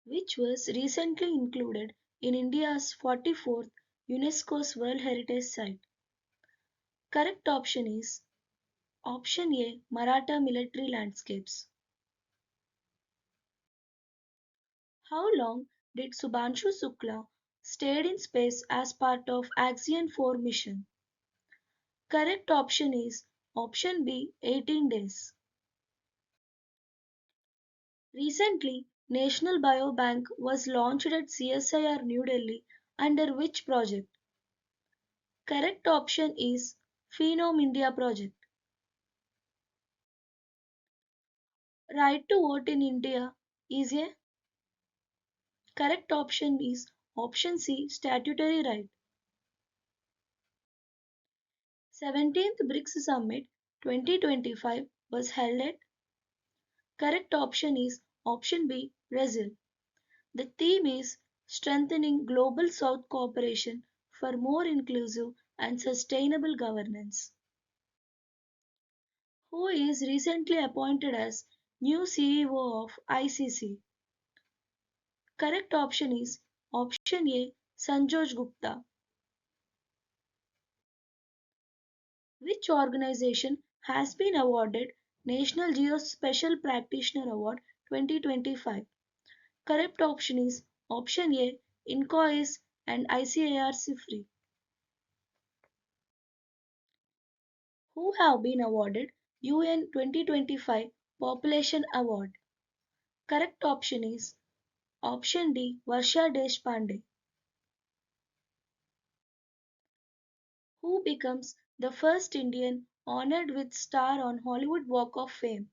which was recently included in India's 44th UNESCO's World Heritage Site. Correct option is option A, Maratha military landscapes. How long did Subhanshu Shukla stayed in space as part of Axiom 4 mission? Correct option is option B, 18 days. Recently, National Biobank was launched at CSIR New Delhi under which project? Correct option is Phenom India project. Right to vote in India is a correct option is option C, statutory right. 17th BRICS Summit 2025 was held at correct option is option B, Brazil. The theme is strengthening global South cooperation for more inclusive and sustainable governance. Who is recently appointed as new CEO of ICC? Correct option is option A, Sanjoj Gupta. Which organization has been awarded National Geospatial Practitioner Award 2025? Correct option is option A, INCOIS and ICAR CIFRI. Who have been awarded UN 2025 Population Award? Correct option is option D, Varsha Deshpande. Who becomes the first Indian honored with star on Hollywood Walk of Fame?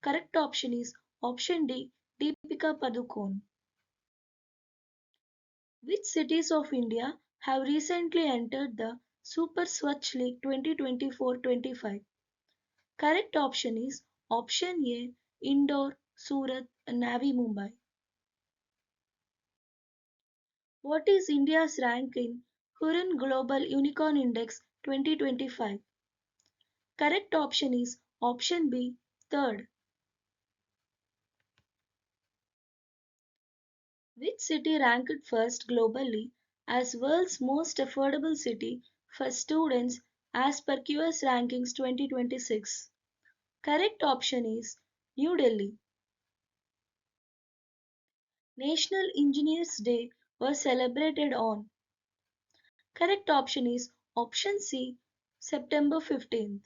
Correct option is option D, Deepika Padukone. Which cities of India have recently entered the Super Swachh League 2024-25? Correct option is option A, Indore, Surat, and Navi Mumbai. What is India's rank in Hurun Global Unicorn Index 2025? Correct option is option B, third. Which city ranked first globally as world's most affordable city for students as per QS Rankings 2026? Correct option is New Delhi. National Engineers Day was celebrated on. Correct option is option C, September 15th.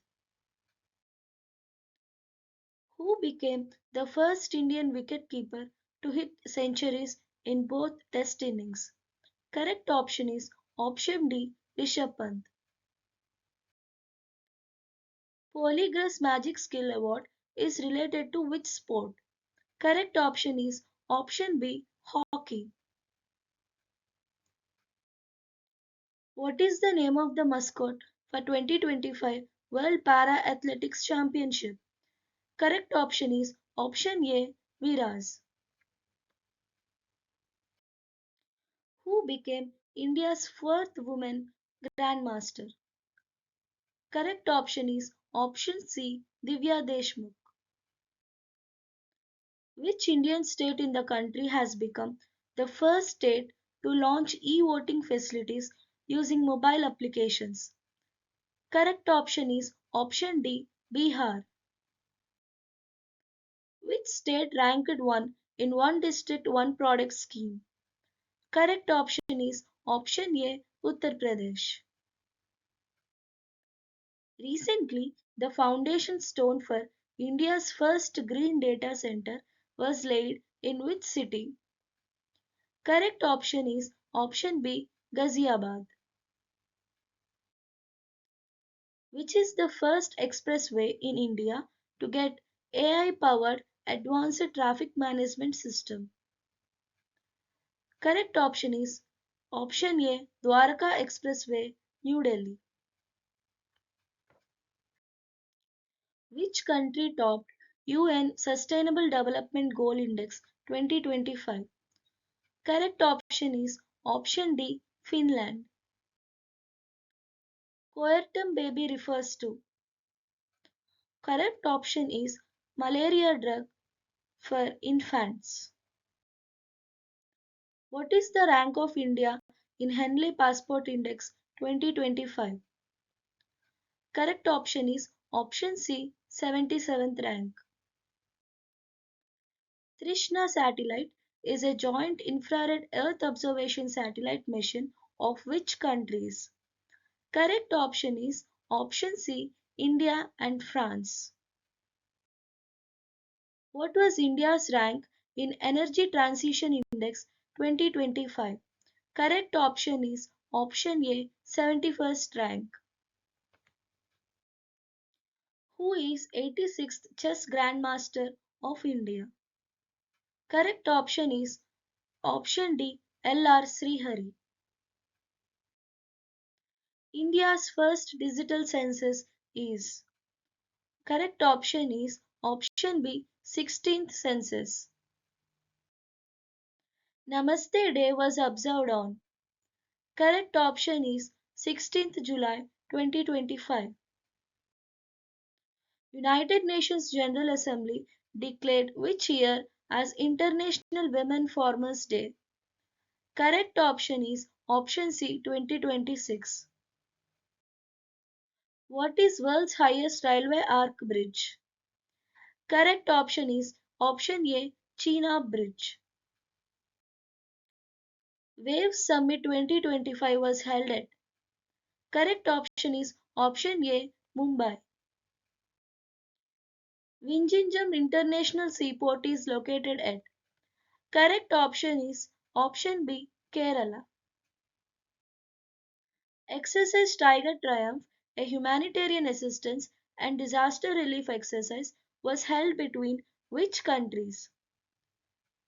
Who became the first Indian wicketkeeper to hit centuries in both test innings? Correct option is option D, Rishabh Pant. Polygrass Magic Skill Award is related to which sport? Correct option is option B, hockey. What is the name of the mascot for 2025 World Para Athletics Championship? Correct option is option A, Viras. Who became India's fourth woman grandmaster? Correct option is option C, Divya Deshmukh. Which Indian state in the country has become the first state to launch e-voting facilities using mobile applications? Correct option is option D, Bihar. Which state ranked 1 in one district one product scheme? Correct option is option A, Uttar Pradesh. Recently, the foundation stone for India's first green data center was laid in which city? Correct option is option B, Ghaziabad. Which is the first expressway in India to get AI powered advanced traffic management system? Correct option is option A, Dwarka Expressway, New Delhi. Which country topped UN Sustainable Development Goal Index 2025? Correct option is option D, Finland. Coartem baby refers to. Correct option is malaria drug for infants. What is the rank of India in Henley Passport Index 2025? Correct option is option C, 77th rank. Trishna satellite is a joint infrared Earth observation satellite mission of which countries? Correct option is option C, India and France. What was India's rank in Energy Transition Index 2025? Correct option is option A, 71st rank. Who is 86th Chess Grandmaster of India? Correct option is option D, L.R. Srihari. India's first digital census is. Correct option is option B, 16th census. Namaste Day was observed on. Correct option is 16th July 2025. United Nations General Assembly declared which year as International Women Farmers Day? Correct option is option C, 2026. What is world's highest railway arch bridge? Correct option is option A, China Bridge. Waves Summit 2025 was held at. Correct option is option A, Mumbai. Vizhinjam International Seaport is located at. Correct option is option B, Kerala. Exercise Tiger Triumph, a humanitarian assistance and disaster relief exercise, was held between which countries?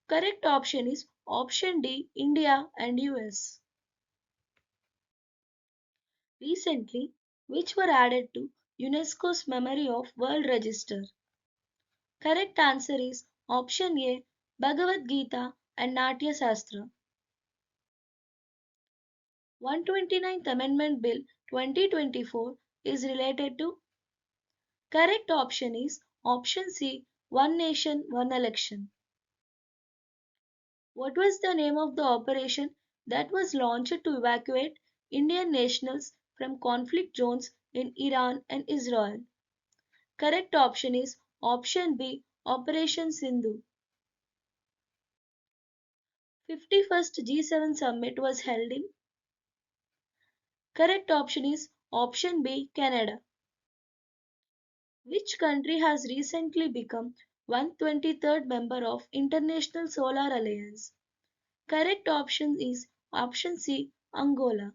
Correct option is option D, India and US. Recently, which were added to UNESCO's Memory of World Register? Correct answer is option A, Bhagavad Gita and Natya Shastra. 129th Amendment Bill 2024 is related to. Correct option is option C, One Nation, One Election. What was the name of the operation that was launched to evacuate Indian nationals from conflict zones in Iran and Israel? Correct option is option B, Operation Sindhu. 51st G7 summit was held in. Correct option is option B, Canada. Which country has recently become 123rd member of International Solar Alliance? Correct option is option C, Angola.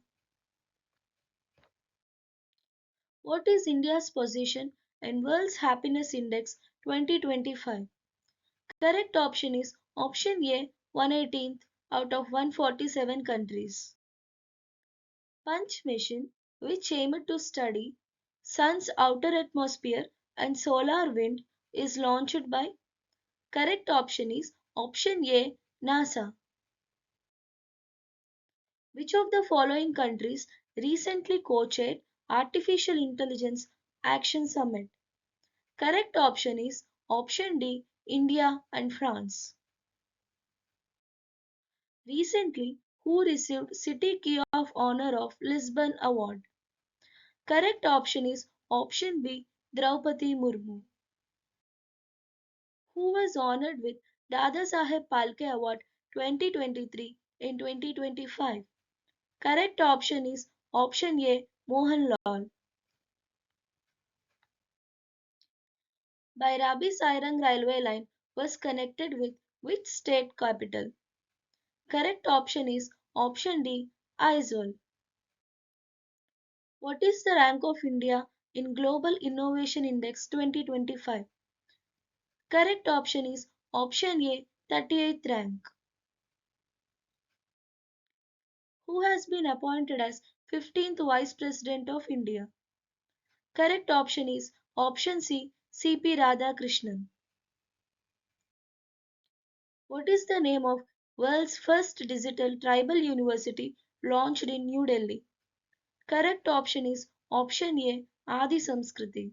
What is India's position in World's Happiness Index 2025? Correct option is option A, 118th out of 147 countries. Punch mission, which aimed to study Sun's outer atmosphere and solar wind, is launched by. Correct option is option A, NASA. Which of the following countries recently co-chaired Artificial Intelligence Action Summit? Correct option is option D, India and France. Recently, who received City Key of Honor of Lisbon Award? Correct option is option B, Draupadi Murmu. Who was honored with Dada Saheb Phalke Award 2023 in 2025? Correct option is option A, Mohan Lal. Bairabi Sairang railway line was connected with which state capital? Correct option is option D, Aizawl. What is the rank of India in Global Innovation Index 2025? Correct option is option A, 38th rank. Who has been appointed as 15th Vice President of India? Correct option is option C, C.P. Radhakrishnan. What is the name of world's first digital tribal university launched in New Delhi? Correct option is option A, Adi Samskriti.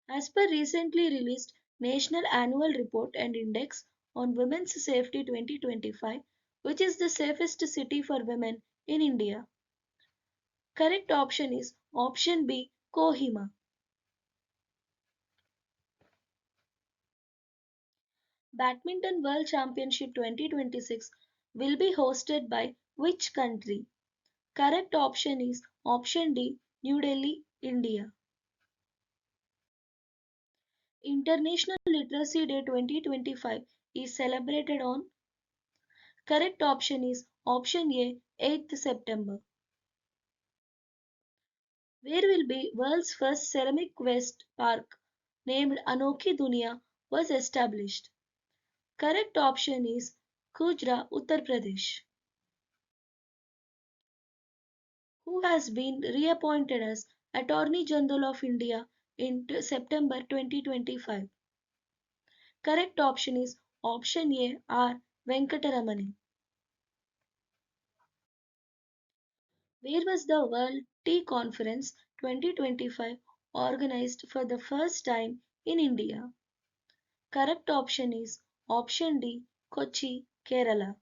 As per recently released National Annual Report and Index on Women's Safety 2025, which is the safest city for women in India. Correct option is option B, Kohima. Badminton World Championship 2026 will be hosted by which country? Correct option is option D, New Delhi, India. International Literacy Day 2025 is celebrated on. Correct option is option A, 8th September. Where will be world's first ceramic waste park named Anokhi Dunia was established? Correct option is Khujra, Uttar Pradesh. Who has been reappointed as Attorney General of India in September 2025? Correct option is option A, R. Venkataramani. Where was the World Tea Conference 2025 organized for the first time in India? Correct option is option D, Kochi, Kerala.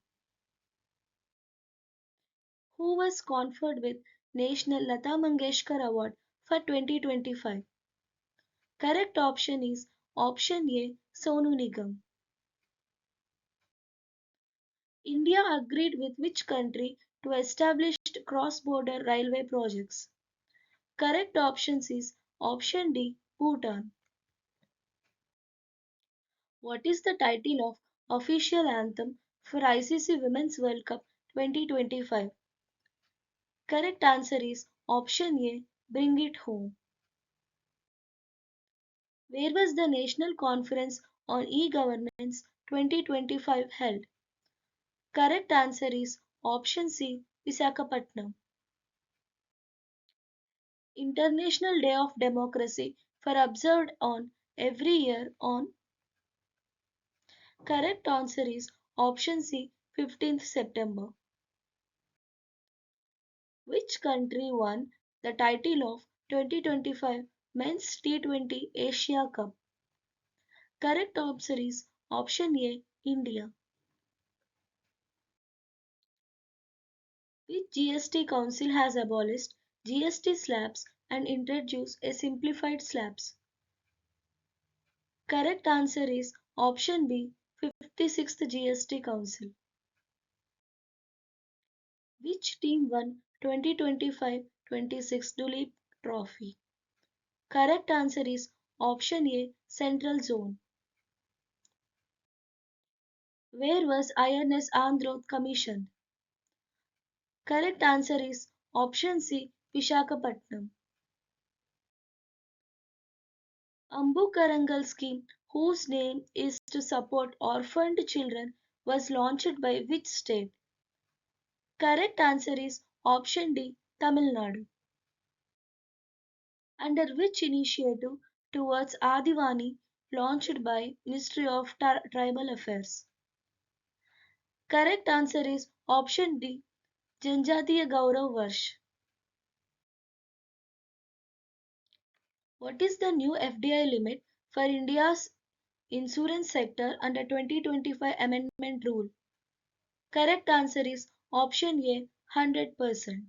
Who was conferred with National Lata Mangeshkar Award for 2025? Correct option is option A, Sonu Nigam. India agreed with which country to establish cross-border railway projects? Correct options is option D, Bhutan. What is the title of official anthem for ICC Women's World Cup 2025? Correct answer is option A, Bring It Home. Where was the National Conference on E-Governance 2025 held? Correct answer is option C, Visakhapatnam. International Day of Democracy for observed on every year on. Correct answer is option C, 15th September. Which country won the title of 2025 Men's T20 Asia Cup? Correct answer is option A, India. Which GST Council has abolished GST slabs and introduced a simplified slabs? Correct answer is option B, 56th GST Council. Which team won 2025-26 Duleep Trophy? Correct answer is option A, Central Zone. Where was INS Androd commissioned? Correct answer is option C, Vishakhapatnam. Ambu Karangal scheme, whose name is to support orphaned children, was launched by which state? Correct answer is option D, Tamil Nadu. Under which initiative towards Adivani launched by Ministry of Tribal Affairs? Correct answer is option D, Janjatiya Gaurav Varsh. What is the new FDI limit for India's insurance sector under 2025 amendment rule? Correct answer is option A, 100%.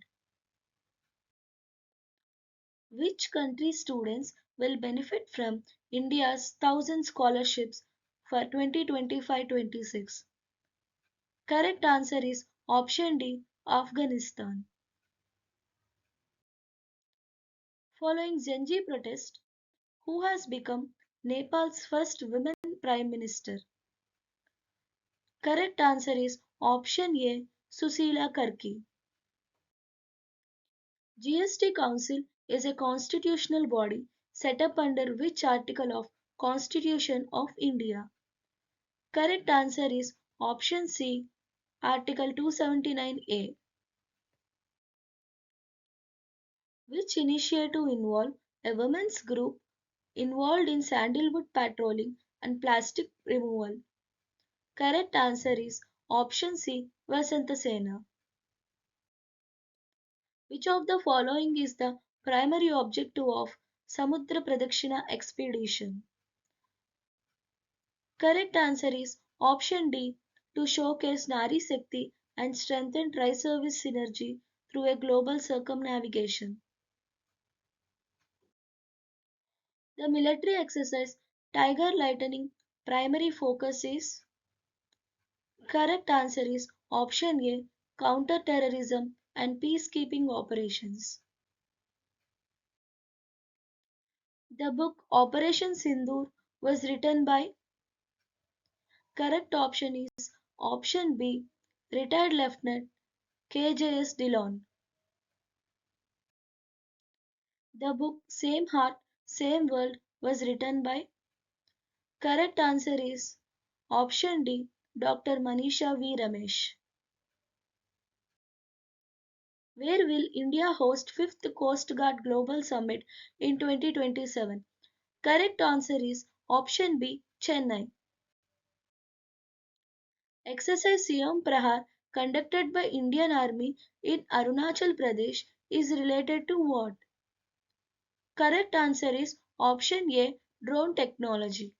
Which country students will benefit from India's 1,000 scholarships for 2025-26? Correct answer is option D, Afghanistan. Following Zenji protest, who has become Nepal's first women prime minister? Correct answer is option A, Susila Karki. GST Council is a constitutional body set up under which article of Constitution of India? Correct answer is option C, Article 279A. Which initiative involved a women's group involved in sandalwood patrolling and plastic removal? Correct answer is option C, Vasanta Sena. Which of the following is the primary objective of Samudra Pradakshina expedition? Correct answer is Option D. To showcase Nari Shakti and strengthen tri-service synergy through a global circumnavigation. The military exercise Tiger Lightning primary focus is correct answer is option A counter-terrorism and peacekeeping operations. The book Operation Sindoor was written by correct option is option B retired Lieutenant KJS Dillon. The book Same Heart, Same World was written by correct answer is option D Dr. Manisha V. Ramesh. Where will India host 5th Coast Guard Global Summit in 2027? Correct answer is option B Chennai. Exercise Siyam Prahar conducted by Indian Army in Arunachal Pradesh is related to what? Correct answer is option A drone technology.